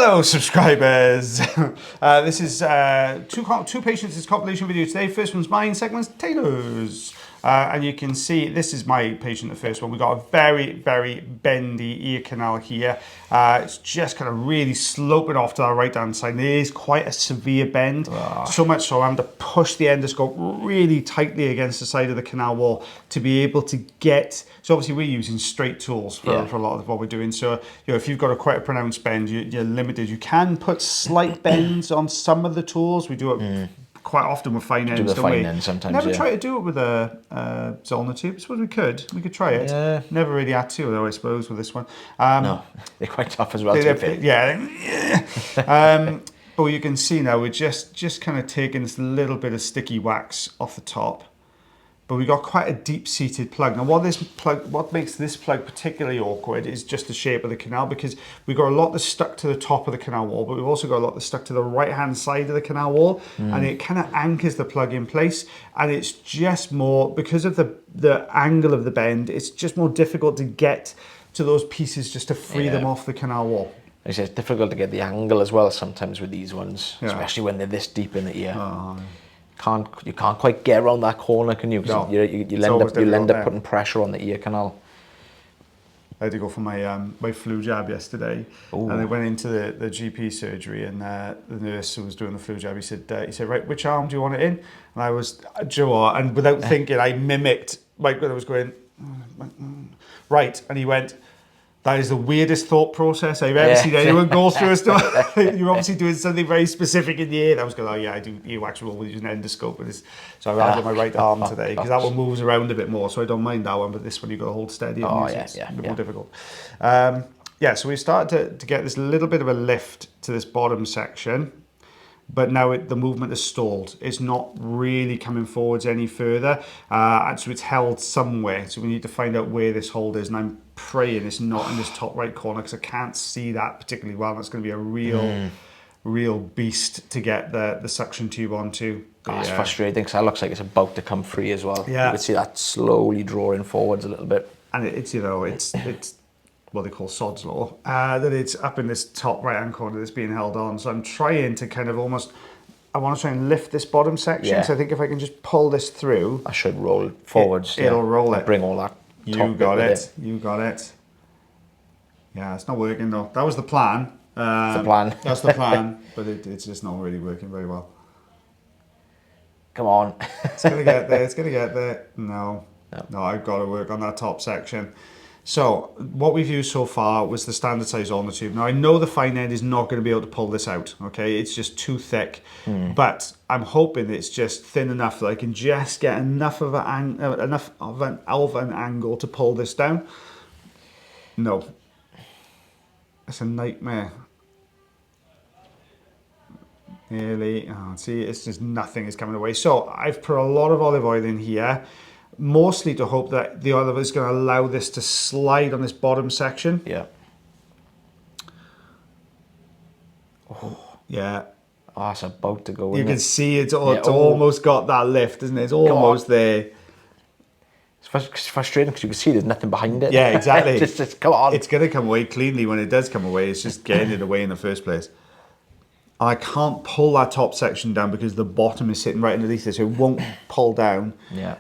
Hello, subscribers. This is two patients' compilation video today. First one's mine, second one's Taylor's. And you can see, this is my patient, the first one. We've got a very, very bendy ear canal here. It's just kind of really sloping off to our right-hand side. It is quite a severe bend. So much so I'm having to push the endoscope really tightly against the side of the canal wall to be able to get... So obviously we're using straight tools for a lot of what we're doing. So, if you've got quite a pronounced bend, you're limited. You can put slight bends on some of the tools. We do it quite often with fine ends, don't we? Sometimes, Never try to do it with a Zollner tube. I suppose we could try it. Yeah. Never really had to, though, I suppose, with this one. No, they're quite tough as well. But you can see now we're just kind of taking this little bit of sticky wax off the top. But we've got quite a deep-seated plug. Now, what makes this plug particularly awkward is just the shape of the canal, because we've got a lot that's stuck to the top of the canal wall, but we've also got a lot that's stuck to the right-hand side of the canal wall, and it kind of anchors the plug in place. And it's just more, because of the angle of the bend, it's just more difficult to get to those pieces just to free them off the canal wall. It's difficult to get the angle as well sometimes with these ones, especially when they're this deep in the ear. You can't quite get around that corner, can you? No. You'll end up putting pressure on the ear canal. I had to go for my flu jab yesterday. Ooh. And I went into the GP surgery, and the nurse who was doing the flu jab, he said, right, which arm do you want it in? And I was, and without thinking, I mimicked, like when I was going, right, and he went, that is the weirdest thought process I've ever seen anyone go through. You're obviously doing something very specific in the ear. I was going, I do earwax removal using an endoscope. So I had my right arm today, because that one moves around a bit more, so I don't mind that one. But this one you've got to hold steady. It's a bit more difficult. So we started to get this little bit of a lift to this bottom section. But now the movement is stalled. It's not really coming forwards any further. And so it's held somewhere. So we need to find out where this hold is. And I'm praying it's not in this top right corner, because I can't see that particularly well. That's going to be a real beast to get the suction tube onto. It's frustrating, because that looks like it's about to come free as well. Yeah. You can see that slowly drawing forwards a little bit. And it's what they call Sod's Law, that it's up in this top right-hand corner that's being held on. So I'm trying to kind of I want to try and lift this bottom section. So I think if I can just pull this through, I should roll forwards. It'll roll it. Bring all that. You got it. You got it. Yeah, it's not working though. That was the plan. That's the plan. That's the plan, but it's just not really working very well. Come on. It's gonna get there. It's gonna get there. No, I've got to work on that top section. So what we've used so far was the standard size Zollner tube. Now I know the fine end is not going to be able to pull this out. Okay, it's just too thick. But I'm hoping it's just thin enough that I can just get enough of an angle to pull this down. No, it's a nightmare. Nearly. Oh, see, it's just nothing is coming away. So I've put a lot of olive oil in here, mostly to hope that the olive is going to allow this to slide on this bottom section. Yeah. Yeah. Oh, it's about to go in. You can see it's almost got that lift, isn't it? It's almost there. It's frustrating, because you can see there's nothing behind it. Yeah, exactly. just come on. It's going to come away cleanly when it does come away. It's just getting it away in the first place. I can't pull that top section down because the bottom is sitting right underneath it, so it won't pull down. Yeah.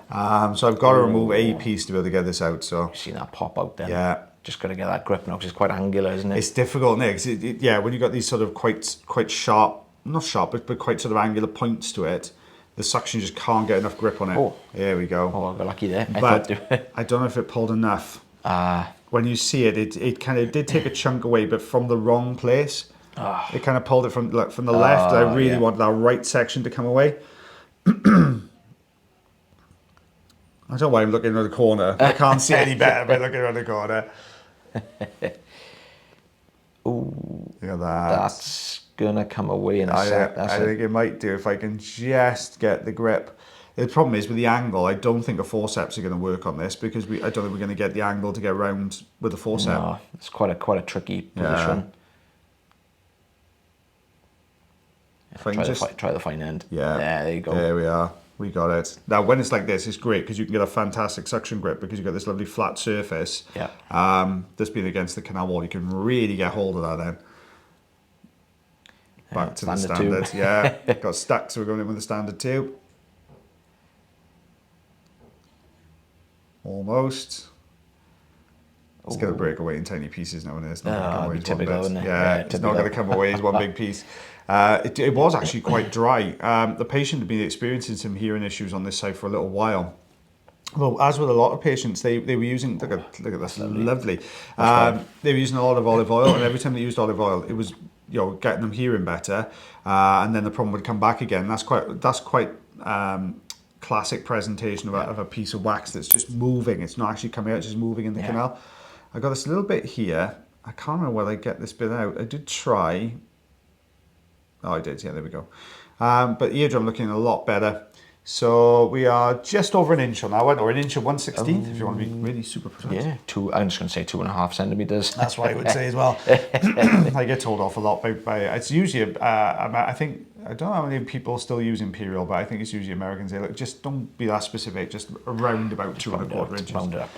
So I've got to remove a piece to be able to get this out. So you've seen that pop out then. Yeah. Just got to get that grip now, because it's quite angular, isn't it? It's difficult, Nick. When you've got these sort of quite sharp, not sharp, but quite sort of angular points to it, the suction just can't get enough grip on it. Oh. There we go. Oh, I got lucky there. But I don't know if it pulled enough. When you see it, it kind of did take a chunk away, but from the wrong place. It kind of pulled it from the left. I really want that right section to come away. I don't know why I'm looking around the corner. I can't see any better by looking around the corner. Ooh, look at that. That's gonna come away in a sec. I think it might do if I can just get the grip. The problem is with the angle, I don't think a forceps are going to work on this, because I don't think we're going to get the angle to get around with the forceps. No, it's quite a tricky position. Try the fine end. Yeah. There you go. There we are. We got it. Now, when it's like this, it's great, because you can get a fantastic suction grip, because you've got this lovely flat surface. Yeah. This being against the canal wall, you can really get hold of that then. back to the standard standard. Yeah, got stuck, so we're going in with the standard tube. Almost. It's going to break away in tiny pieces now, and it's not going to come away as one typical, bit. isn't it? Yeah, it's not going to come away as one big piece. It was actually quite dry. The patient had been experiencing some hearing issues on this side for a little while. Well, as with a lot of patients, they were using, look at this, lovely. They were using a lot of olive oil, and every time they used olive oil, it was getting them hearing better, and then the problem would come back again. That's quite classic presentation of a piece of wax that's just moving. It's not actually coming out, it's just moving in the canal. I got this little bit here. I can't remember whether I get this bit out. I did try. Oh, I did. Yeah, there we go. But eardrum looking a lot better. So we are just over an inch on that one, or an inch of 1/16, if you want to be really super precise. Yeah, I'm just going to say 2.5 centimeters. That's what I would say as well. I get told off a lot by it's usually, I don't know how many people still use imperial, but I think it's usually Americans. They like, just don't be that specific, just around about 2.25 inches. Round it up.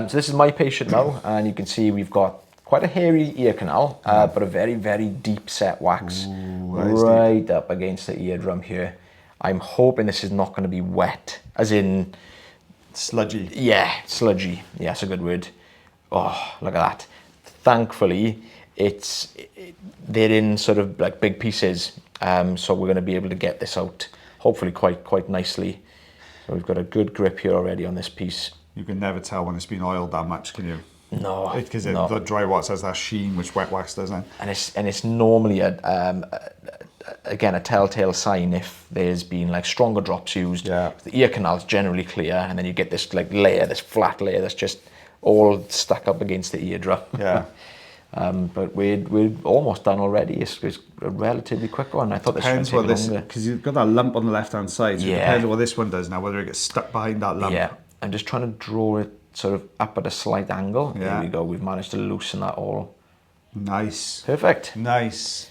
So this is my patient now, and you can see we've got quite a hairy ear canal, but a very, very deep set wax right up against the eardrum here. I'm hoping this is not going to be wet, as in... sludgy. Yeah, sludgy. Yeah, that's a good word. Oh, look at that. Thankfully, they're in sort of like big pieces, so we're going to be able to get this out, hopefully quite nicely. So we've got a good grip here already on this piece. You can never tell when it's been oiled that much, can you? No. Because the dry wax has that sheen, which wet wax doesn't. And it's normally again, a telltale sign if there's been like stronger drops used. Yeah. The ear canal's generally clear, and then you get this like layer, this flat layer that's just all stuck up against the eardrum. Yeah. But we're almost done already. It's a relatively quick one. I thought depends this would take longer. Because you've got that lump on the left-hand side. So yeah. It depends on what this one does now, whether it gets stuck behind that lump. Yeah. I'm just trying to draw it sort of up at a slight angle. Yeah. There we go. We've managed to loosen that all. Nice. Perfect. Nice.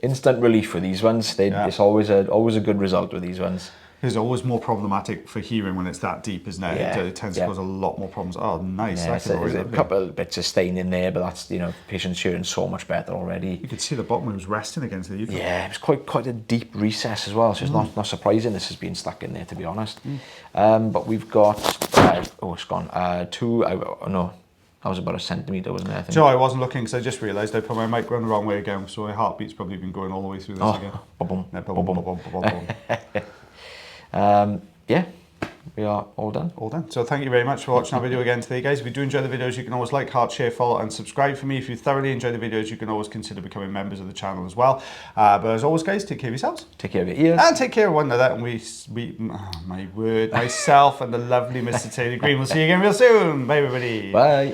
Instant relief with these ones. It's always a good result with these ones. It's always more problematic for hearing when it's that deep, isn't it? Yeah. It tends to cause a lot more problems. Oh, nice. Yeah, there's a couple of bits of stain in there, but that's, patient's hearing so much better already. You could see the bottom when it was resting against the eardrum. Yeah, it was quite a deep recess as well, so it's not surprising this has been stuck in there, to be honest. But we've got, it's gone, that was about a centimetre, wasn't it? I think. Joe, I wasn't looking because I just realised I put my mic the wrong way again, so my heartbeat's probably been going all the way through this again. Yeah, we are all done. All done. So thank you very much for watching our video again today, guys. If you do enjoy the videos, you can always like, heart, share, follow, and subscribe for me. If you thoroughly enjoy the videos, you can always consider becoming members of the channel as well. But as always, guys, take care of yourselves. Take care of your ears. And take care of one another. And myself and the lovely Mr. Taylor Green will see you again real soon. Bye, everybody. Bye.